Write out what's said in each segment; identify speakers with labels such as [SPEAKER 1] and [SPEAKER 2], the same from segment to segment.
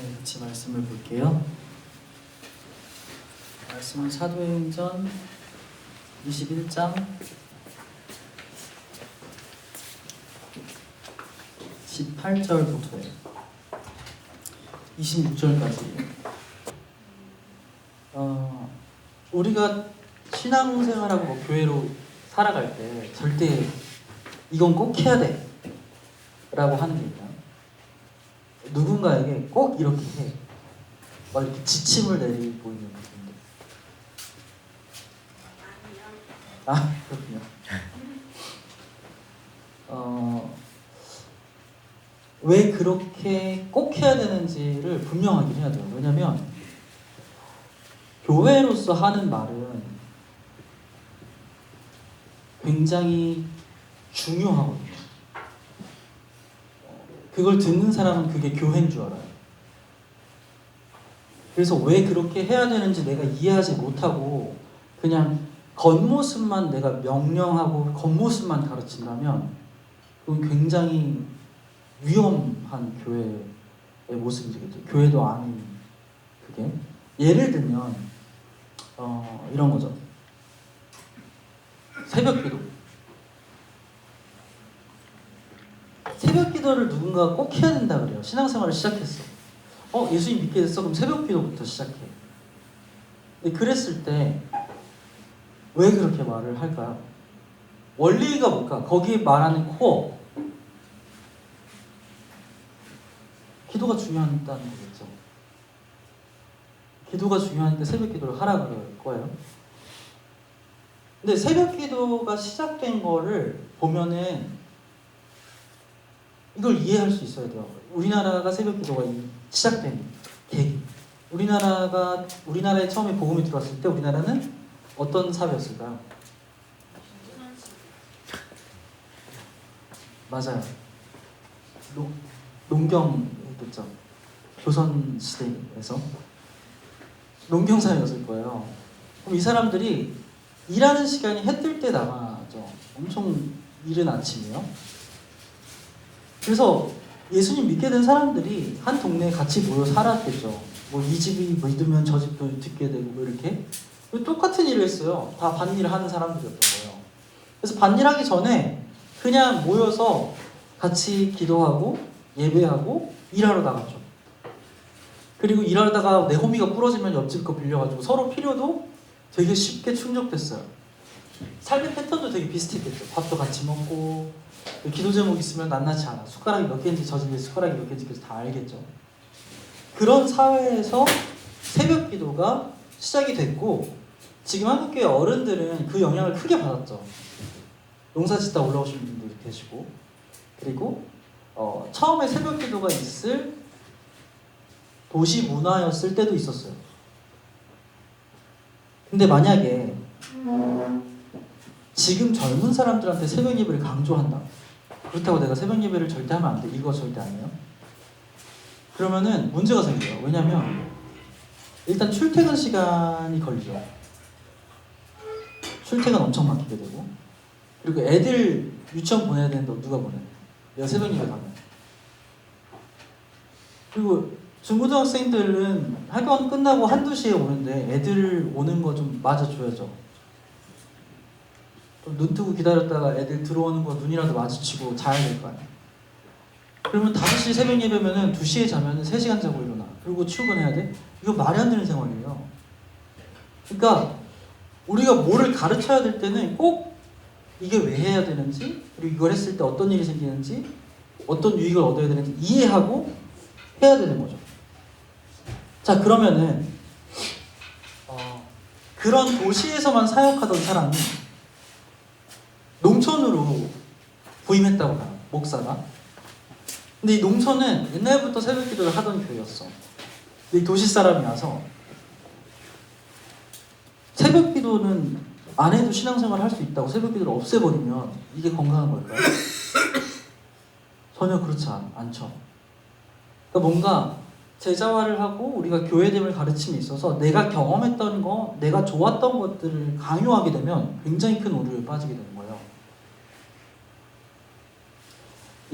[SPEAKER 1] 네, 같이 말씀을 볼게요. 말씀은 사도행전 21장 18절부터예요. 26절까지. 우리가 신앙생활하고 뭐 교회로 살아갈 때 절대 이건 꼭 해야 돼 라고 하는 게 있나요? 누군가에게 꼭 이렇게 해 막 이렇게 지침을 내리고 있는 분들. 그렇군요. 왜 그렇게 꼭 해야 되는지를 분명하게 해야 돼요. 왜냐면 교회로서 하는 말은 굉장히 중요하거든요. 그걸 듣는 사람은 그게 교회인 줄 알아요. 그래서 왜 그렇게 해야 되는지 내가 이해하지 못하고 그냥 겉모습만 내가 명령하고 겉모습만 가르친다면 그건 굉장히 위험한 교회의 모습이 되겠죠. 교회도 아닌 그게. 예를 들면 이런 거죠. 새벽기도. 새벽기도를 누군가 꼭 해야 된다 그래요. 신앙생활을 시작했어. 예수님 믿게 됐어? 그럼 새벽기도부터 시작해. 근데 그랬을 때 왜 그렇게 말을 할까요? 원리가 뭘까? 거기에 말하는 코어. 기도가 중요하다는 거겠죠. 기도가 중요한데 새벽기도를 하라 그럴 거예요. 근데 새벽기도가 시작된 거를 보면은 이걸 이해할 수 있어야 돼요. 우리나라가 새벽기도가 시작된 계기. 우리나라에 처음에 복음이 들어왔을 때 우리나라는 어떤 사회였을까요? 맞아요. 농경이겠죠. 조선 시대에서 농경사회였을 거예요. 그럼 이 사람들이 일하는 시간이 해 뜰 때 나가죠. 엄청 이른 아침이에요. 그래서 예수님 믿게 된 사람들이 한 동네에 같이 모여 살았겠죠. 뭐 이 집이 믿으면 저 집도 듣게 되고 뭐 이렇게 똑같은 일을 했어요. 다 밭일을 하는 사람들이었던 거예요. 그래서 밭일하기 전에 그냥 모여서 같이 기도하고 예배하고 일하러 나갔죠. 그리고 일하다가 내 호미가 부러지면 옆집 거 빌려가지고 서로 필요도 되게 쉽게 충족됐어요. 삶의 패턴도 되게 비슷했겠죠. 밥도 같이 먹고 기도 제목 있으면 낱낱이 알아. 숟가락이 몇 개인지 저 집에 숟가락이 몇 개인지 다 알겠죠. 그런 사회에서 새벽 기도가 시작이 됐고 지금 한국교회 어른들은 그 영향을 크게 받았죠. 농사 짓다 올라오신 분들도 계시고 그리고 처음에 새벽 기도가 있을 도시 문화였을 때도 있었어요. 근데 만약에 지금 젊은 사람들한테 새벽 예배를 강조한다. 그렇다고 내가 새벽 예배를 절대 하면 안 돼. 이거 절대 아니에요. 그러면은 문제가 생겨요. 왜냐면 일단 출퇴근 시간이 걸리죠. 출퇴근 엄청 막히게 되고 그리고 애들 유치원 보내야 되는데 누가 보내요? 내가 새벽 예배 가면. 그리고 중고등학생들은 학원 끝나고 1-2시에 오는데 애들 오는 거 좀 맞아줘야죠. 좀 눈 뜨고 기다렸다가 애들 들어오는 거 눈이라도 마주치고 자야 될 거 아니에요. 그러면 5시 새벽 예배면은 2시에 자면은 3시간 자고 일어나. 그리고 출근해야 돼? 이거 말이 안 되는 생활이에요. 그러니까 우리가 뭐를 가르쳐야 될 때는 꼭 이게 왜 해야 되는지 그리고 이걸 했을 때 어떤 일이 생기는지 어떤 유익을 얻어야 되는지 이해하고 해야 되는 거죠. 자 그러면은 그런 도시에서만 사역하던 사람이 농촌으로 부임했다고 해요. 목사가. 근데 이 농촌은 옛날부터 새벽 기도를 하던 교회였어. 근데 이 도시 사람이 와서 새벽 기도는 안 해도 신앙생활을 할 수 있다고 새벽 기도를 없애버리면 이게 건강한 걸까요? 전혀 그렇지 않죠. 그러니까 뭔가 제자화를 하고 우리가 교회됨을 가르침에 있어서 내가 경험했던 거, 내가 좋았던 것들을 강요하게 되면 굉장히 큰 오류에 빠지게 되는 거예요.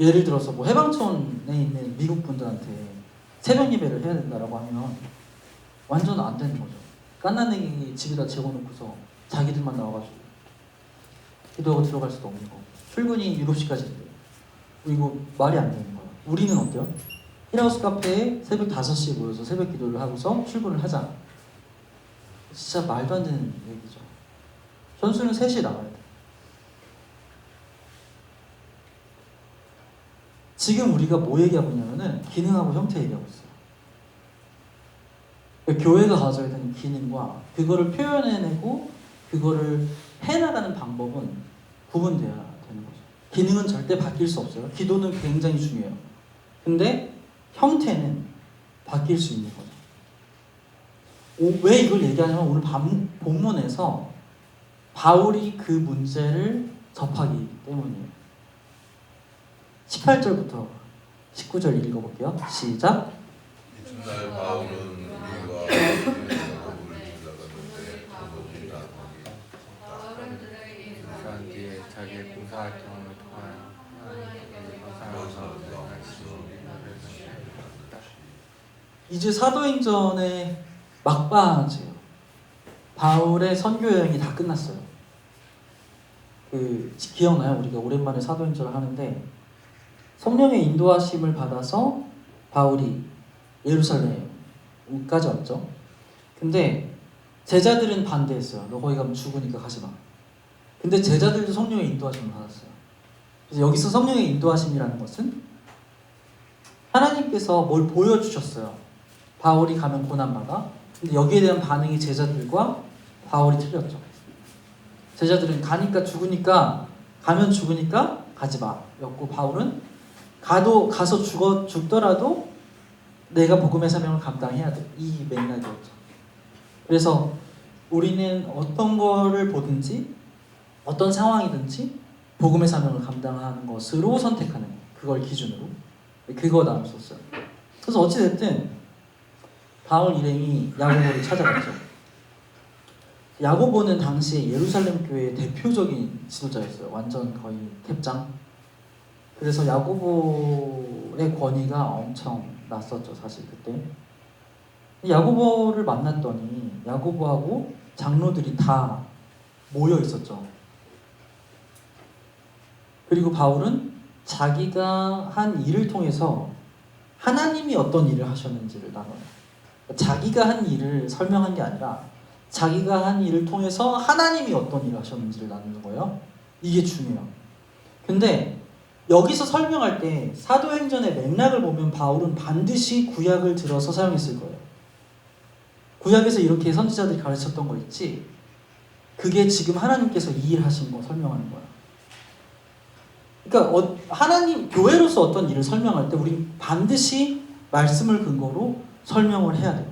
[SPEAKER 1] 예를 들어서 뭐 해방촌에 있는 미국 분들한테 새벽 예배를 해야 된다라고 하면 완전 안 되는 거죠. 깐난애기 집에다 재워놓고서 자기들만 나와가지고 기도하고 들어갈 수도 없는 거고, 출근이 7시까지인데 이거 말이 안 되는 거예요. 우리는 어때요? 힐하우스 카페에 새벽 5시에 모여서 새벽 기도를 하고서 출근을 하자. 진짜 말도 안 되는 얘기죠. 선수는 3시에 나가야 돼. 지금 우리가 뭐 얘기하고 있냐면은 기능하고 형태 얘기하고 있어요. 교회가 가져야 되는 기능과 그거를 표현해내고 그거를 해나가는 방법은 구분돼야 되는 거죠. 기능은 절대 바뀔 수 없어요. 기도는 굉장히 중요해요. 근데 형태는 바뀔 수 있는 거죠. 왜 이걸 얘기하냐면 오늘 본문에서 바울이 그 문제를 접하기 때문이에요. 18절부터 19절 읽어볼게요. 시작.
[SPEAKER 2] 이튿날 바울은 우리와 야고보를 지나가는데
[SPEAKER 3] 그런 뒤에 자기의 봉사활동을 통하여
[SPEAKER 1] 이제 사도행전의 막바지예요. 바울의 선교 여행이 다 끝났어요. 기억나요? 우리가 오랜만에 사도행전을 하는데 성령의 인도하심을 받아서 바울이 예루살렘까지 왔죠. 근데 제자들은 반대했어요. 너 거기 가면 죽으니까 가지 마. 근데 제자들도 성령의 인도하심을 받았어요. 그래서 여기서 성령의 인도하심이라는 것은 하나님께서 뭘 보여주셨어요. 바울이 가면 고난받아. 근데 여기에 대한 반응이 제자들과 바울이 틀렸죠. 제자들은 가니까 죽으니까, 가면 죽으니까 가지 마 였고, 바울은 가서 죽더라도 내가 복음의 사명을 감당해야 돼. 이 맥락이었죠. 그래서 우리는 어떤 거를 보든지 어떤 상황이든지 복음의 사명을 감당하는 것으로 선택하는, 그걸 기준으로 그거 나눴었어요. 그래서 어찌됐든 바울 일행이 야고보를 찾아갔죠. 야고보는 당시에 예루살렘 교회의 대표적인 지도자였어요. 완전 거의 탭장. 그래서 야고보의 권위가 엄청 났었죠, 사실 그때. 야고보를 만났더니 야고보하고 장로들이 다 모여 있었죠. 그리고 바울은 자기가 한 일을 통해서 하나님이 어떤 일을 하셨는지를 나눠요. 자기가 한 일을 설명한 게 아니라 자기가 한 일을 통해서 하나님이 어떤 일을 하셨는지를 나누는 거예요. 이게 중요해요. 근데 여기서 설명할 때 사도행전의 맥락을 보면 바울은 반드시 구약을 들어서 사용했을 거예요. 구약에서 이렇게 선지자들이 가르쳤던 거 있지, 그게 지금 하나님께서 이 일 하신 거 설명하는 거야. 그러니까 하나님, 교회로서 어떤 일을 설명할 때 우리 반드시 말씀을 근거로 설명을 해야 돼요.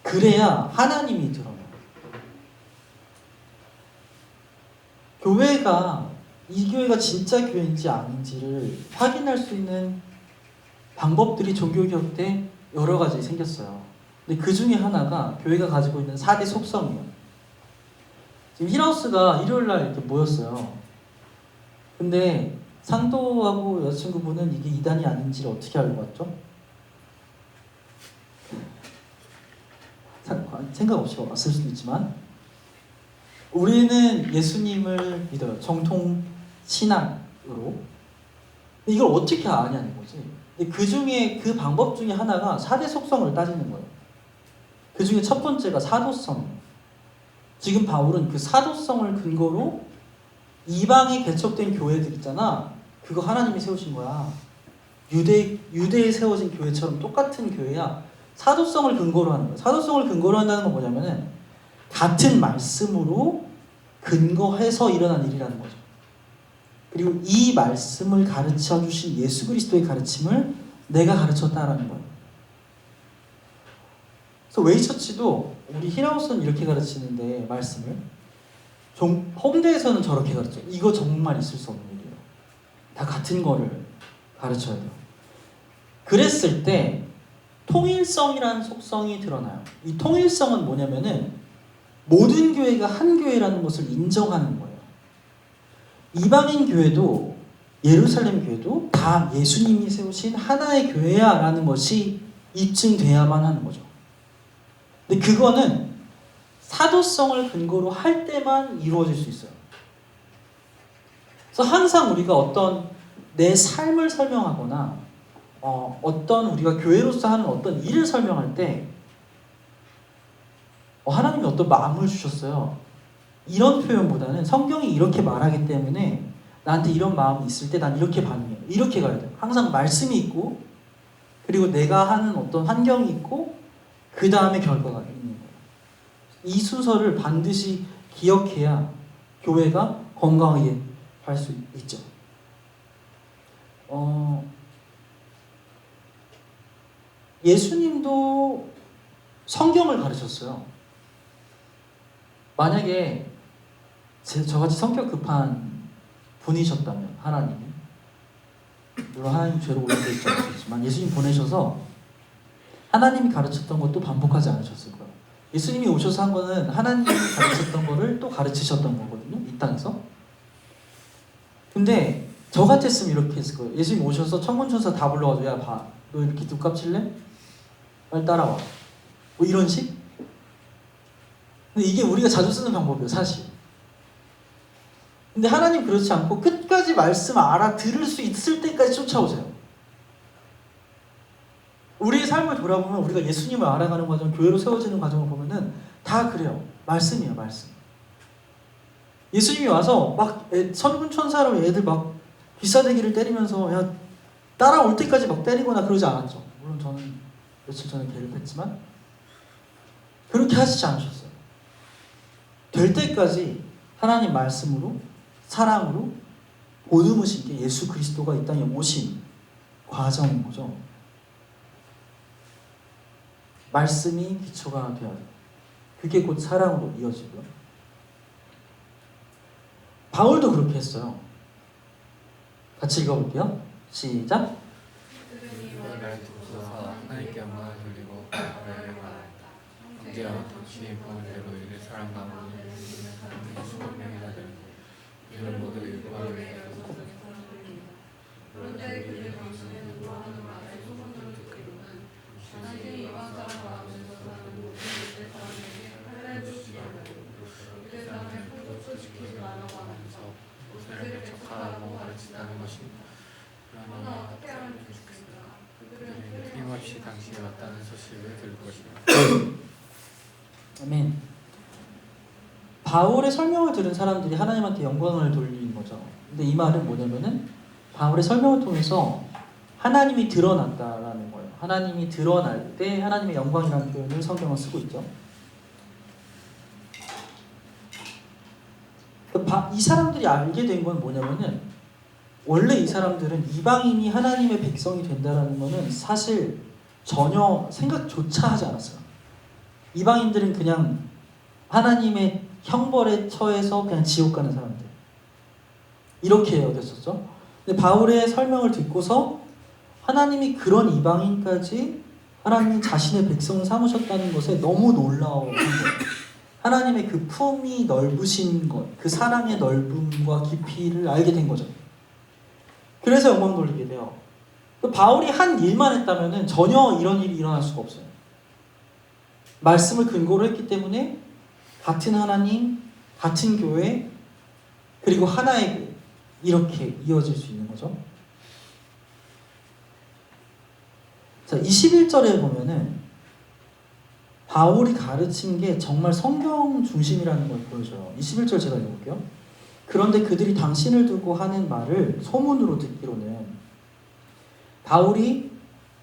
[SPEAKER 1] 그래야 하나님이 드러나요. 교회가, 이 교회가 진짜 교회인지 아닌지를 확인할 수 있는 방법들이 종교개혁 때 여러 가지 생겼어요. 근데 그 중에 하나가 교회가 가지고 있는 4대 속성이에요. 지금 힐하우스가 일요일날 이렇게 모였어요. 근데 상도하고 여자친구분은 이게 이단이 아닌지를 어떻게 알고 왔죠? 생각 없이 왔을 수도 있지만 우리는 예수님을 믿어요. 정통 신앙으로. 이걸 어떻게 아냐는 거지. 그 중에, 그 방법 중에 하나가 4대 속성을 따지는 거예요. 그 중에 첫 번째가 사도성이에요. 지금 바울은 그 사도성을 근거로 이방에 개척된 교회들 있잖아. 그거 하나님이 세우신 거야. 유대에 세워진 교회처럼 똑같은 교회야. 사도성을 근거로 하는 거예요. 사도성을 근거로 한다는 건 뭐냐면은 같은 말씀으로 근거해서 일어난 일이라는 거죠. 그리고 이 말씀을 가르쳐 주신 예수 그리스도의 가르침을 내가 가르쳤다라는 거예요. 그래서 웨이처치도 우리 힐하우스는 이렇게 가르치는데 말씀을 홍대에서는 저렇게 가르쳐요. 이거 정말 있을 수 없는 일이에요. 다 같은 거를 가르쳐야 돼요. 그랬을 때 통일성이라는 속성이 드러나요. 이 통일성은 뭐냐면은 모든 교회가 한 교회라는 것을 인정하는 거예요. 이방인 교회도 예루살렘 교회도 다 예수님이 세우신 하나의 교회야라는 것이 입증돼야만 하는 거죠. 근데 그거는 사도성을 근거로 할 때만 이루어질 수 있어요. 그래서 항상 우리가 어떤 내 삶을 설명하거나 어떤 우리가 교회로서 하는 어떤 일을 설명할 때 하나님이 어떤 마음을 주셨어요. 이런 표현보다는 성경이 이렇게 말하기 때문에 나한테 이런 마음이 있을 때 난 이렇게 반응해요. 이렇게 가야 돼요. 항상 말씀이 있고 그리고 내가 하는 어떤 환경이 있고 그 다음에 결과가 있는 거예요. 이 순서를 반드시 기억해야 교회가 건강하게 할 수 있죠. 예수님도 성경을 가르쳤어요. 만약에 저같이 성격 급한 분이셨다면 하나님이, 물론 하나님 죄로 올라져 있지 않겠지만 예수님 보내셔서 하나님이 가르쳤던 것도 반복하지 않으셨을 거예요. 예수님이 오셔서 한 거는 하나님이 가르쳤던 거를 또 가르치셨던 거거든요. 이 땅에서. 근데 저 같았으면 이렇게 했을 거예요. 예수님 오셔서 천군천사 다 불러가지고 야 봐, 너 이렇게 눈 칠래? 빨리 따라와. 뭐 이런 식? 근데 이게 우리가 자주 쓰는 방법이에요, 사실. 근데 하나님 그렇지 않고 끝까지 말씀 알아들을 수 있을 때까지 쫓아오세요. 우리의 삶을 돌아보면 우리가 예수님을 알아가는 과정, 교회로 세워지는 과정을 보면은 다 그래요. 말씀이에요, 말씀. 예수님이 와서 막 천군천사로 애들 막 귀싸대기를 때리면서 야 따라올 때까지 막 때리거나 그러지 않았죠. 물론 저는 며칠 전에 개입했지만 그렇게 하시지 않으셨어요. 될 때까지 하나님 말씀으로 사랑으로 보듬으신 게 예수 그리스도가 이 땅에 오신 과정인 거죠. 말씀이 기초가 되어야 돼요. 그게 곧 사랑으로 이어지고요. 바울도 그렇게 했어요. 같이 읽어볼게요. 시작.
[SPEAKER 3] 날 돕소서 하나님께 영광을 돌리고 너희를 말한다. 언제나 독신이 보는 대로 이를 사랑하고 하나님의 수명이 하되 이를 모두 일구하기 위해 그런데 그들의 방송에 누구하는 말에 소문으로 듣기로는 자신이 이방 사람 마음에서는 모든 이스라엘 사람에게 할례 주지 않고 이스라엘 사람의 포도주 지키지 말라고 하면서 모세를 배척하라고 가르친다는 것입니다. 그러나 어떻게 하면 좋겠습니까? 그들은 틀림없이 당신이 왔다는 소식을 들을 것이다.
[SPEAKER 1] 아멘. 바울의 설명을 들은 사람들이 하나님한테 영광을 돌리는 거죠. 근데 이 말은 뭐냐면은 바울의 설명을 통해서 하나님이 드러났다라는 거예요. 하나님이 드러날 때 하나님의 영광이라는 표현을 성경은 쓰고 있죠. 이 사람들이 알게 된 건 뭐냐면은 원래 이 사람들은 이방인이 하나님의 백성이 된다라는 거는 사실 전혀 생각조차 하지 않았어요. 이방인들은 그냥 하나님의 형벌에 처해서 그냥 지옥 가는 사람들, 이렇게 여겼었죠. 근데 바울의 설명을 듣고서 하나님이 그런 이방인까지 하나님이 자신의 백성을 삼으셨다는 것에 너무 놀라운 거예요. 하나님의 그 품이 넓으신 것, 그 사랑의 넓음과 깊이를 알게 된 거죠. 그래서 영광 돌리게 돼요. 바울이 한 일만 했다면 전혀 이런 일이 일어날 수가 없어요. 말씀을 근거로 했기 때문에 같은 하나님, 같은 교회, 그리고 하나의 교회, 이렇게 이어질 수 있는 거죠. 자, 21절에 보면은 바울이 가르친 게 정말 성경 중심이라는 걸 보여줘요. 21절 제가 읽어볼게요. 그런데 그들이 당신을 두고 하는 말을 소문으로 듣기로는 바울이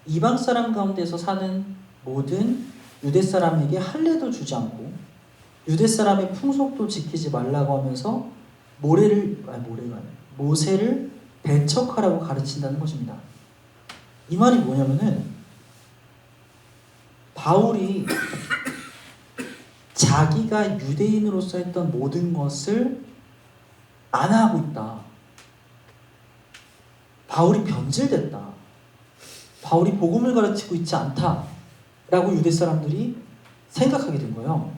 [SPEAKER 1] 이방 사람 가운데서 사는 모든 유대 사람에게 할례도 주지 않고 유대 사람의 풍속도 지키지 말라고 하면서 모세를 배척하라고 가르친다는 것입니다. 이 말이 뭐냐면은 바울이 자기가 유대인으로서 했던 모든 것을 안 하고 있다. 바울이 변질됐다. 바울이 복음을 가르치고 있지 않다. 라고 유대 사람들이 생각하게 된 거예요.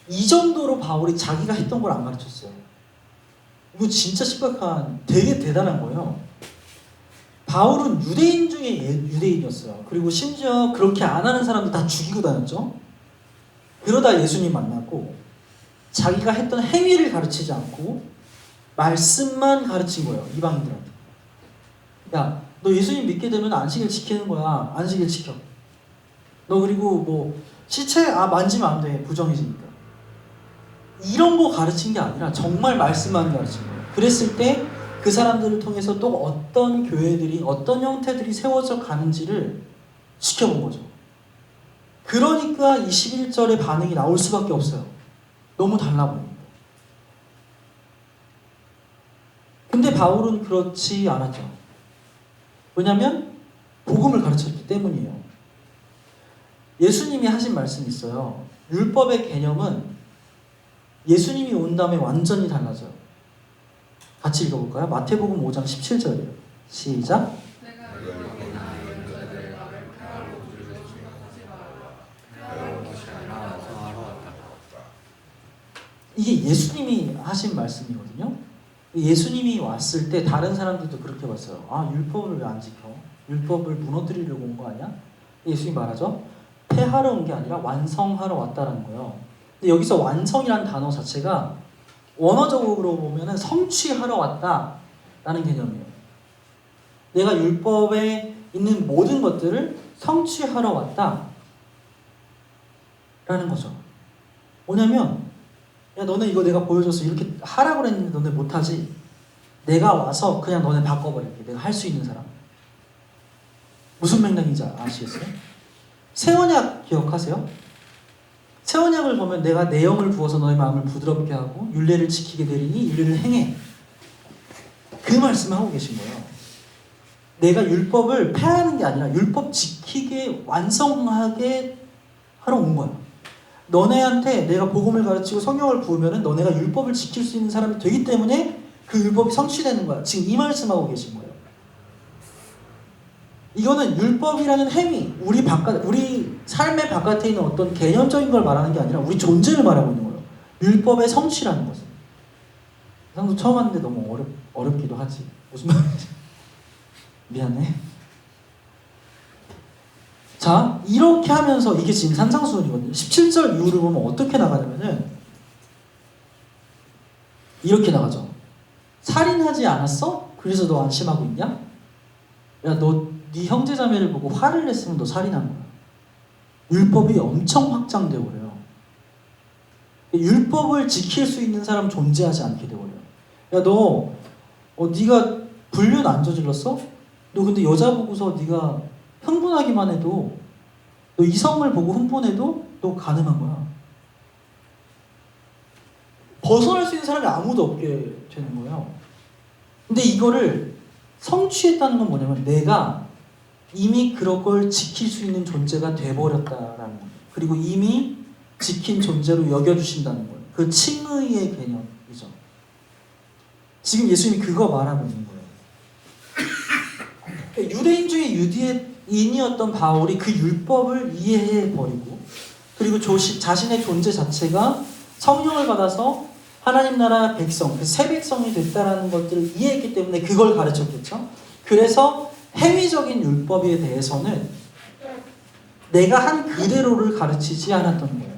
[SPEAKER 1] 이 정도로 바울이 자기가 했던 걸 안 가르쳤어요. 이거 진짜 심각한, 되게 대단한 거예요. 바울은 유대인 중에 유대인이었어요. 그리고 심지어 그렇게 안 하는 사람들 다 죽이고 다녔죠. 그러다 예수님 만났고 자기가 했던 행위를 가르치지 않고 말씀만 가르친 거예요. 이방인들한테. 야, 너 예수님 믿게 되면 안식일 지키는 거야. 안식일 지켜. 너 그리고 뭐 시체 만지면 안 돼. 부정해지니까. 이런 거 가르친 게 아니라 정말 말씀만 가르친 거예요. 그랬을 때 그 사람들을 통해서 또 어떤 교회들이 어떤 형태들이 세워져 가는지를 지켜본 거죠. 그러니까 21절의 반응이 나올 수밖에 없어요. 너무 달라 보입니다. 근데 바울은 그렇지 않았죠. 왜냐하면 복음을 가르쳤기 때문이에요. 예수님이 하신 말씀이 있어요. 율법의 개념은 예수님이 온 다음에 완전히 달라져요. 같이 읽어볼까요? 마태복음 5장 17절이에요. 시작. 이게 예수님이 하신 말씀이거든요. 예수님이 왔을 때 다른 사람들도 그렇게 봤어요. 율법을 왜 안 지켜? 율법을 무너뜨리려고 온 거 아니야? 예수님이 말하죠. 폐하러 온 게 아니라 완성하러 왔다라는 거예요. 근데 여기서 완성이라는 단어 자체가 원어적으로 보면은 성취하러 왔다라는 개념이에요. 내가 율법에 있는 모든 것들을 성취하러 왔다라는 거죠. 뭐냐면 야, 너네 이거 내가 보여줘서 이렇게 하라고 그랬는데 너네 못하지? 내가 와서 그냥 너네 바꿔버릴게. 내가 할 수 있는 사람. 무슨 맥락인지 아시겠어요? 새 언약 기억하세요? 새 언약을 보면 내가 내 영을 부어서 너의 마음을 부드럽게 하고 율례를 지키게 되리니 율례를 행해. 그 말씀을 하고 계신 거예요. 내가 율법을 폐하는 게 아니라 율법 지키게 완성하게 하러 온 거야. 너네한테 내가 복음을 가르치고 성령을 부으면은 너네가 율법을 지킬 수 있는 사람이 되기 때문에 그 율법이 성취되는 거야. 지금 이 말씀하고 계신 거예요. 이거는 율법이라는 행위, 우리 삶의 바깥에 있는 어떤 개념적인 걸 말하는 게 아니라 우리 존재를 말하고 있는 거예요. 율법의 성취라는 것은. 상도 처음 하는데 너무 어렵기도 하지. 무슨 말인지. 미안해. 자, 이렇게 하면서 이게 지금 산상수훈이거든요. 17절 이후를 보면 어떻게 나가냐면은 이렇게 나가죠. 살인하지 않았어? 그래서 너 안심하고 있냐? 야, 너 네 형제자매를 보고 화를 냈으면 너 살인한 거야. 율법이 엄청 확장되어 버려요. 율법을 지킬 수 있는 사람 존재하지 않게 되어 버려요. 야, 너 네가 불륜 안 저질렀어? 너 근데 여자 보고서 네가 흥분하기만 해도 너 이성을 보고 흥분해도 너 가늠한 거야. 벗어날 수 있는 사람이 아무도 없게 되는 거예요. 근데 이거를 성취했다는 건 뭐냐면 내가 이미 그런 걸 지킬 수 있는 존재가 돼버렸다라는 거예요. 그리고 이미 지킨 존재로 여겨주신다는 거예요. 그 칭의의 개념이죠. 지금 예수님이 그거 말하고 있는 거예요. 유대인 중에 유대인이었던 바울이 그 율법을 이해해버리고 그리고 자신의 존재 자체가 성령을 받아서 하나님 나라 백성, 그 새 백성이 됐다라는 것들을 이해했기 때문에 그걸 가르쳤겠죠. 그래서 행위적인 율법에 대해서는 내가 한 그대로를 가르치지 않았던 거예요.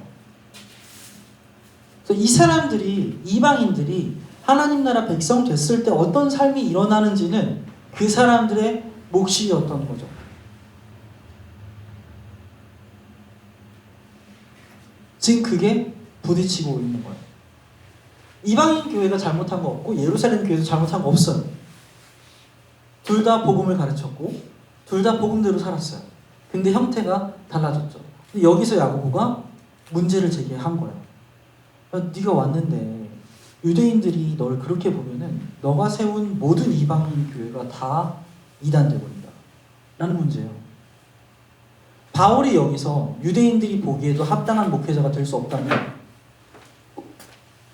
[SPEAKER 1] 그래서 이 사람들이, 이방인들이 하나님 나라 백성 됐을 때 어떤 삶이 일어나는지는 그 사람들의 몫이었던 거죠. 지금 그게 부딪히고 있는 거예요. 이방인 교회가 잘못한 거 없고 예루살렘 교회도 잘못한 거 없어요. 둘 다 복음을 가르쳤고 둘 다 복음대로 살았어요. 근데 형태가 달라졌죠. 근데 여기서 야고보가 문제를 제기한 거예요. 네가 왔는데 유대인들이 너를 그렇게 보면은 너가 세운 모든 이방인 교회가 다 이단돼 버린다 라는 문제예요. 바울이 여기서 유대인들이 보기에도 합당한 목회자가 될 수 없다면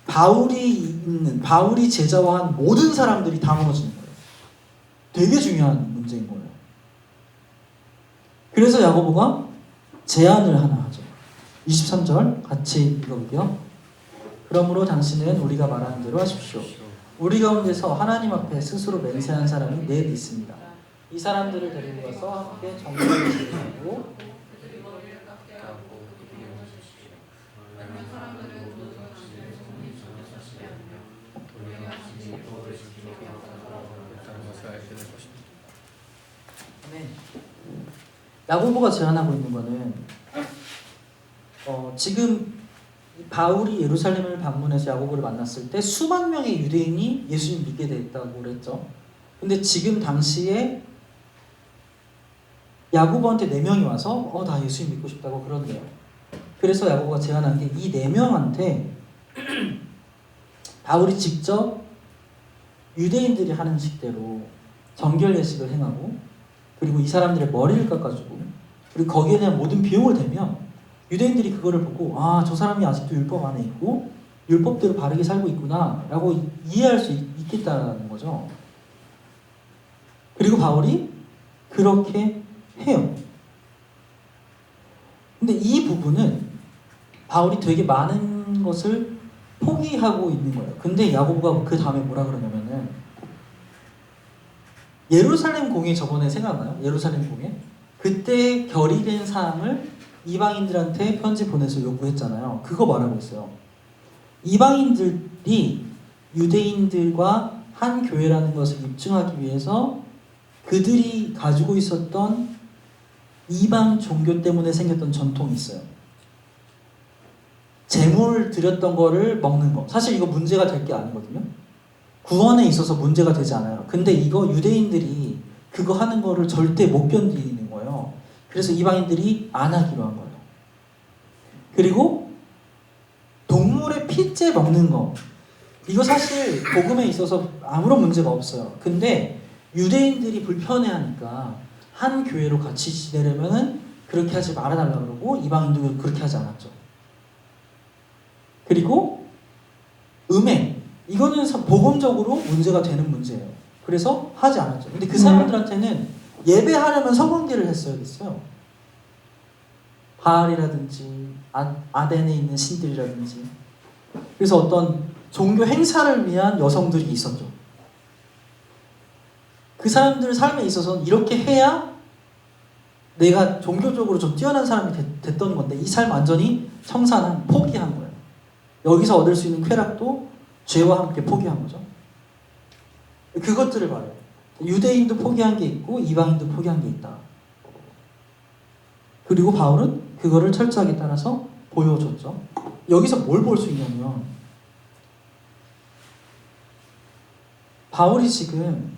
[SPEAKER 1] 바울이 제자화한 모든 사람들이 다 무너지는 거예요. 되게 중요한 문제인 거예요. 그래서 야고보가 제안을 하나 하죠. 23절 같이 읽어볼게요. 그러므로 당신은 우리가 말하는 대로 하십시오. 우리 가운데서 하나님 앞에 스스로 맹세한 사람이 넷 있습니다. 이 사람들을 데리고 가서 함께 정결을 지내고 네. 야고보가 제안하고 있는 거는 지금 바울이 예루살렘을 방문해서 야고보를 만났을 때 수만 명의 유대인이 예수님 믿게 됐다고 그랬죠. 근데 지금 당시에 야고보한테 4명이 와서 나 예수님 믿고 싶다고 그러네요. 그래서 야고보가 제안한 게 이 4명한테 바울이 직접 유대인들이 하는 식대로 정결 예식을 행하고 그리고 이 사람들의 머리를 깎아주고 그리고 거기에 대한 모든 비용을 대면 유대인들이 그거를 보고 저 사람이 아직도 율법 안에 있고 율법대로 바르게 살고 있구나 라고 이해할 수 있겠다는 거죠. 그리고 바울이 그렇게 해요. 근데 이 부분은 바울이 되게 많은 것을 포기하고 있는 거예요. 근데 야고보가 그 다음에 뭐라 그러냐면은 예루살렘 공회 저번에 생각나요? 예루살렘 공회? 그때 결의된 사항을 이방인들한테 편지 보내서 요구했잖아요. 그거 말하고 있어요. 이방인들이 유대인들과 한 교회라는 것을 입증하기 위해서 그들이 가지고 있었던 이방 종교 때문에 생겼던 전통이 있어요. 제물 드렸던 거를 먹는 거. 사실 이거 문제가 될 게 아니거든요. 구원에 있어서 문제가 되지 않아요. 근데 이거 유대인들이 그거 하는 거를 절대 못 견디는 거예요. 그래서 이방인들이 안 하기로 한 거예요. 그리고 동물의 피째 먹는 거. 이거 사실 복음에 있어서 아무런 문제가 없어요. 근데 유대인들이 불편해하니까 한 교회로 같이 지내려면은 그렇게 하지 말아달라 그러고 이방인도 그렇게 하지 않았죠. 그리고 음행. 이거는 복음적으로 문제가 되는 문제예요. 그래서 하지 않았죠. 근데 그 사람들한테는 예배하려면 성관계를 했어야 됐어요. 바알이라든지 아덴에 있는 신들이라든지. 그래서 어떤 종교 행사를 위한 여성들이 있었죠. 그 사람들 삶에 있어서는 이렇게 해야 내가 종교적으로 좀 뛰어난 사람이 됐던 건데 이 삶 완전히 청산한, 포기한 거예요. 여기서 얻을 수 있는 쾌락도 죄와 함께 포기한 거죠. 그것들을 말해요. 유대인도 포기한 게 있고 이방인도 포기한 게 있다. 그리고 바울은 그거를 철저하게 따라서 보여줬죠. 여기서 뭘 볼 수 있냐면 바울이 지금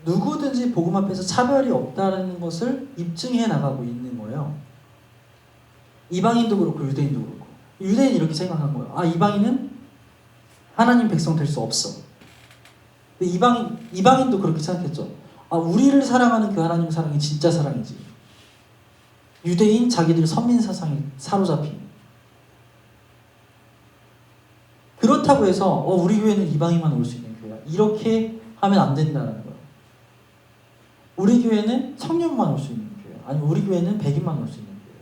[SPEAKER 1] 누구든지 복음 앞에서 차별이 없다는 것을 입증해 나가고 있는 거예요. 이방인도 그렇고 유대인도 그렇고. 유대인이 이렇게 생각한 거예요. 이방인은 하나님 백성 될 수 없어. 근데 이방인도 그렇게 생각했죠. 우리를 사랑하는 그 하나님 사랑이 진짜 사랑이지. 유대인 자기들 선민 사상에 사로잡힌. 그렇다고 해서 우리 교회는 이방인만 올 수 있는 교회야. 이렇게 하면 안 된다는 거예요. 우리 교회는 청년만 올 수 있는 교회. 아니면 우리 교회는 백인만 올 수 있는 교회.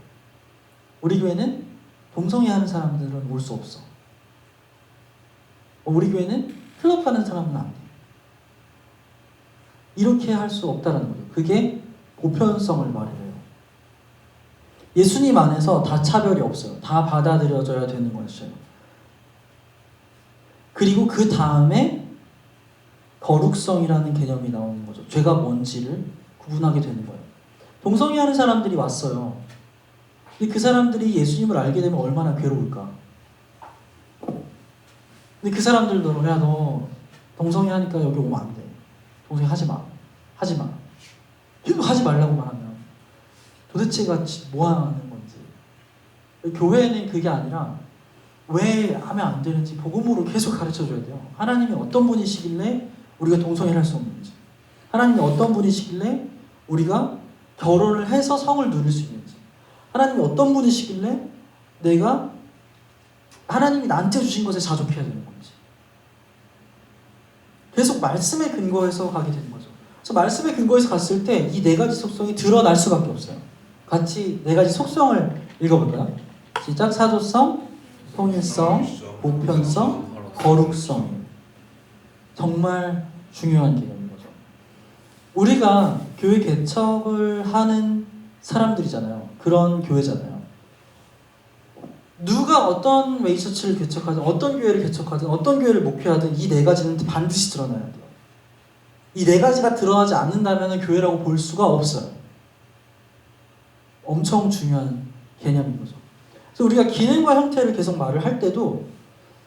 [SPEAKER 1] 우리 교회는 동성애 하는 사람들은 올 수 없어. 우리 교회는 클럽 가는 사람은 안 돼. 이렇게 할 수 없다는 거예요. 그게 보편성을 말해요. 예수님 안에서 다 차별이 없어요. 다 받아들여져야 되는 것이에요. 그리고 그 다음에 거룩성이라는 개념이 나오는 거죠. 죄가 뭔지를 구분하게 되는 거예요. 동성애 하는 사람들이 왔어요. 근데 그 사람들이 예수님을 알게 되면 얼마나 괴로울까? 근데 그 사람들도 야 너 동성애 하니까 여기 오면 안 돼. 동성애 하지 마. 하지 마. 하지 말라고만 하면 도대체가 뭐 하는 건지. 교회는 그게 아니라 왜 하면 안 되는지 복음으로 계속 가르쳐줘야 돼요. 하나님이 어떤 분이시길래 우리가 동성애를 할 수 없는지, 하나님이 어떤 분이시길래 우리가 결혼을 해서 성을 누릴 수 있는지, 하나님이 어떤 분이시길래 내가 하나님이 나한테 주신 것에 자족해야 되는 건지. 계속 말씀에 근거해서 가게 되는 거죠. 그래서 말씀에 근거해서 갔을 때 이 4가지 속성이 드러날 수밖에 없어요. 같이 4가지 속성을 읽어볼까요? 시작. 사도성, 통일성, 보편성, 거룩성. 정말 중요한 개념인 거죠. 우리가 교회 개척을 하는 사람들이잖아요. 그런 교회잖아요. 누가 어떤 웨이처치를 개척하든 어떤 교회를 개척하든 어떤 교회를 목표하든 이 네 가지는 반드시 드러나야 돼요. 이 네 가지가 드러나지 않는다면 교회라고 볼 수가 없어요. 엄청 중요한 개념인 거죠. 그래서 우리가 기능과 형태를 계속 말을 할 때도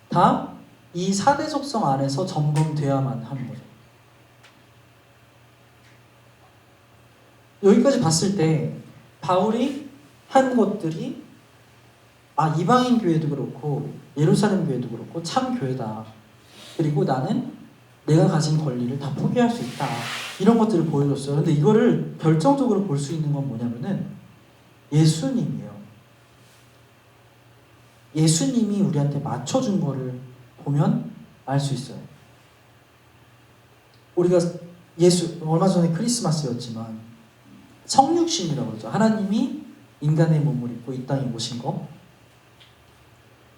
[SPEAKER 1] 다 이 4대 속성 안에서 점검돼야만 하는 거죠. 여기까지 봤을 때 바울이 한 것들이 이방인 교회도 그렇고 예루살렘 교회도 그렇고 참 교회다. 그리고 나는 내가 가진 권리를 다 포기할 수 있다. 이런 것들을 보여줬어요. 근데 이거를 결정적으로 볼 수 있는 건 뭐냐면은 예수님이에요. 예수님이 우리한테 맞춰준 거를 보면 알 수 있어요. 우리가 얼마 전에 크리스마스였지만 성육신이라고 그러죠. 하나님이 인간의 몸을 입고 이 땅에 오신 거.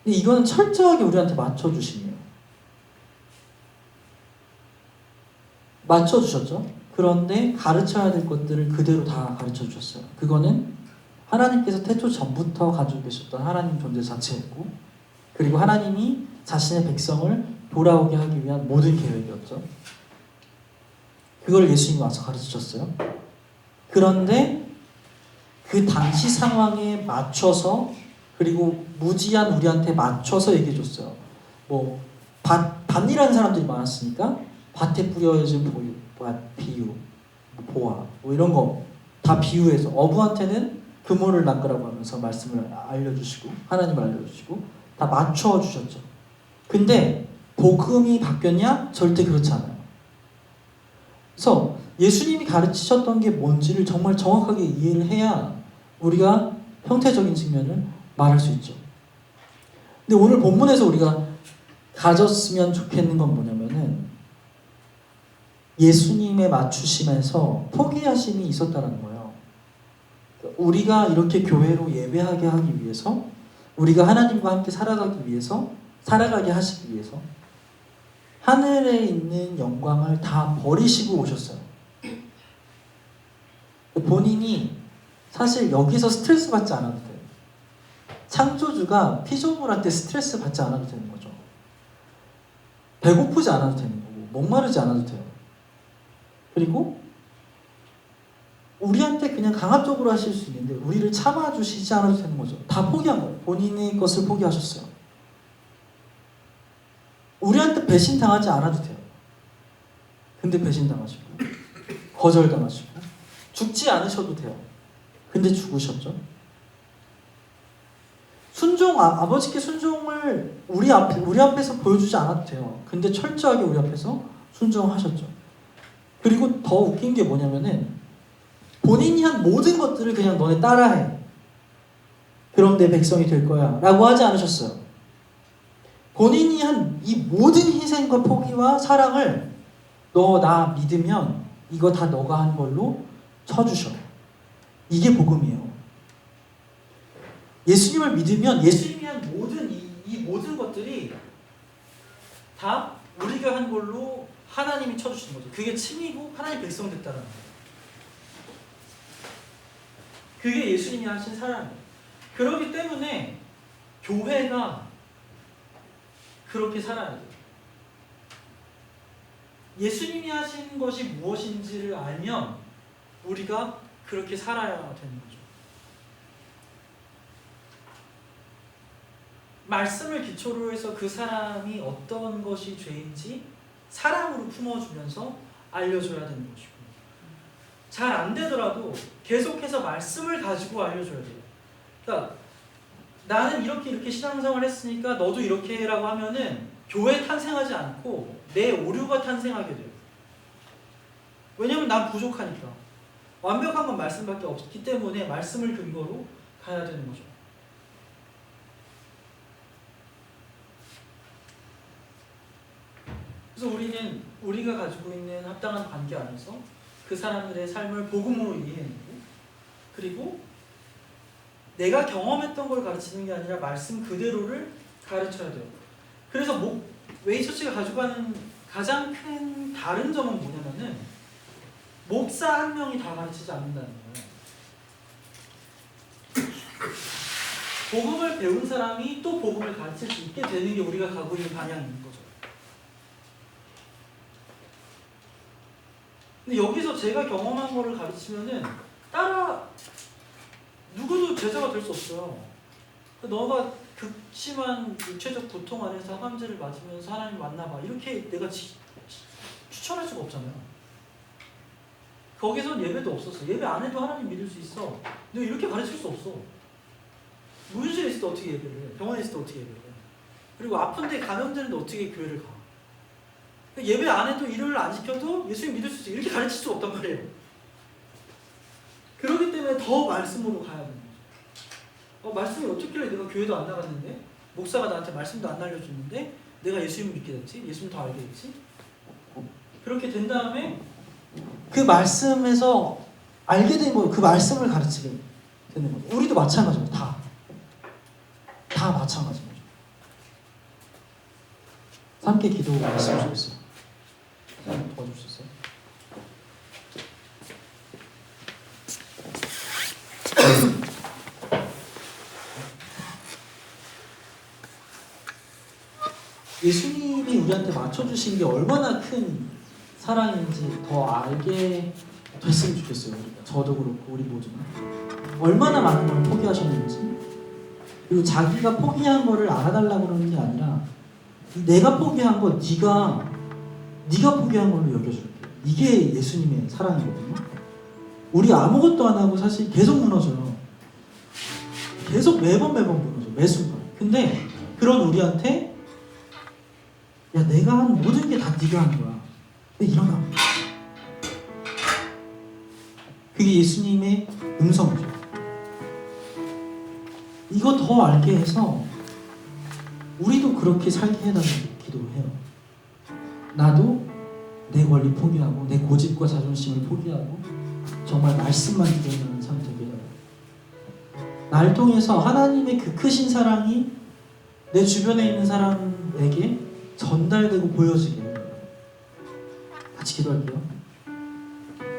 [SPEAKER 1] 근데 이거는 철저하게 우리한테 맞춰주심이에요. 맞춰주셨죠? 그런데 가르쳐야 될 것들을 그대로 다 가르쳐 주셨어요. 그거는 하나님께서 태초 전부터 가지고 계셨던 하나님 존재 자체였고, 그리고 하나님이 자신의 백성을 돌아오게 하기 위한 모든 계획이었죠. 그걸 예수님이 와서 가르쳐 주셨어요. 그런데 그 당시 상황에 맞춰서, 그리고 무지한 우리한테 맞춰서 얘기해 줬어요. 밭이라는 사람들이 많았으니까 밭에 뿌려진 비유, 보화, 이런 거 다 비유해서 어부한테는 그물을 낚으라고 하면서 말씀을 알려주시고 하나님을 알려주시고 다 맞춰주셨죠. 근데 복음이 바뀌었냐? 절대 그렇지 않아요. 그래서 예수님이 가르치셨던 게 뭔지를 정말 정확하게 이해를 해야 우리가 형태적인 측면을 말할 수 있죠. 근데 오늘 본문에서 우리가 가졌으면 좋겠는 건 뭐냐면은 예수님의 맞추심에서 포기하심이 있었다는 거예요. 우리가 이렇게 교회로 예배하게 하기 위해서, 우리가 하나님과 함께 살아가게 하시기 위해서 하늘에 있는 영광을 다 버리시고 오셨어요. 본인이 사실 여기서 스트레스 받지 않아도 돼요. 창조주가 피조물한테 스트레스 받지 않아도 되는 거죠. 배고프지 않아도 되는 거고 목마르지 않아도 돼요. 그리고 우리한테 그냥 강압적으로 하실 수 있는데 우리를 참아주시지 않아도 되는 거죠. 다 포기한 거예요. 본인의 것을 포기하셨어요. 우리한테 배신당하지 않아도 돼요. 근데 배신당하시고 거절당하시고 죽지 않으셔도 돼요. 근데 죽으셨죠. 아버지께 순종을 우리 앞에서 보여주지 않아도 돼요. 근데 철저하게 우리 앞에서 순종하셨죠. 그리고 더 웃긴 게 뭐냐면은 본인이 한 모든 것들을 그냥 너네 따라해. 그럼 내 백성이 될 거야. 라고 하지 않으셨어요. 본인이 한 이 모든 희생과 포기와 사랑을 너 나 믿으면 이거 다 너가 한 걸로 쳐주셔. 이게 복음이에요. 예수님을 믿으면 예수님이 한 모든 이 모든 것들이 다 우리가 한 걸로 하나님이 쳐주시는 거죠. 그게 칭이고 하나님 백성 됐다는 거예요. 그게 예수님이 하신 사랑이에요. 그렇기 때문에 교회가 그렇게 살아야 돼요. 예수님이 하신 것이 무엇인지를 알면 우리가 그렇게 살아야 되는 거죠. 말씀을 기초로 해서 그 사람이 어떤 것이 죄인지 사랑으로 품어주면서 알려줘야 되는 것이고, 잘 안 되더라도 계속해서 말씀을 가지고 알려줘야 돼요. 그러니까 나는 이렇게 신앙생활을 했으니까 너도 이렇게 해라고 하면은 교회 탄생하지 않고 내 오류가 탄생하게 돼요. 왜냐면 난 부족하니까. 완벽한 건 말씀밖에 없기 때문에 말씀을 근거로 가야 되는 거죠. 그래서 우리가 가지고 있는 합당한 관계 안에서 그 사람들의 삶을 복음으로 이해해내고, 그리고 내가 경험했던 걸 가르치는 게 아니라 말씀 그대로를 가르쳐야 돼요. 그래서 웨이처치가 가져가는 가장 큰 다른 점은 뭐냐면은 목사 한 명이 다 가르치지 않는다는 거예요. 복음을 배운 사람이 또 복음을 가르칠 수 있게 되는 게 우리가 가고 있는 방향인 거죠. 근데 여기서 제가 경험한 거를 가르치면은 누구도 제자가 될 수 없어요. 너가 극심한 육체적 고통 안에서 항암제를 맞으면서 하나님 만나봐 이렇게 내가 추천할 수가 없잖아요. 거기선 예배도 없었어. 예배 안 해도 하나님 믿을 수 있어. 근데 이렇게 가르칠 수 없어. 무인실에 있을 때 어떻게 예배를 해? 병원에 있을 때 어떻게 예배를 해? 그리고 아픈데 감염되는데 어떻게 교회를 가? 예배 안 해도 일요일 안 지켜도 예수님 믿을 수 있어. 이렇게 가르칠 수 없단 말이에요. 그렇기 때문에 더 말씀으로 가야 되는 거죠. 말씀이 어떻길래 내가 교회도 안 나갔는데 목사가 나한테 말씀도 안 알려줬는데 내가 예수님을 믿게 됐지? 예수님 더 알게 됐지? 그렇게 된 다음에 그 말씀에서 알게 된 거, 그 말씀을 가르치게 되는 거죠. 우리도 마찬가지로 다 마찬가지인 거죠. 함께 기도 말씀 주겠어요. 도와줄 수 있어요? 예수님이 우리한테 맞춰주신 게 얼마나 큰 사랑인지 더 알게 됐으면 좋겠어요. 우리가. 저도 그렇고 우리 모두가 얼마나 많은 걸 포기하셨는지, 그리고 자기가 포기한 거를 알아달라고 그러는 게 아니라 내가 포기한 거 네가 포기한 걸로 여겨줄게. 이게 예수님의 사랑이거든요. 우리 아무것도 안 하고 사실 계속 무너져요. 계속 매번 무너져. 매 순간. 근데 그런 우리한테 야, 내가 한 모든 게 다 네가 한 거야. 근데 일어나. 그게 예수님의 음성이죠. 이거 더 알게 해서 우리도 그렇게 살게 해달라고 기도해요. 나도 내 권리 포기하고 내 고집과 자존심을 포기하고 정말 말씀만 드리는 삶 되게 해요. 날 통해서 하나님의 그 크신 사랑이 내 주변에 있는 사람에게 전달되고 보여지게. 같이 기도할게요.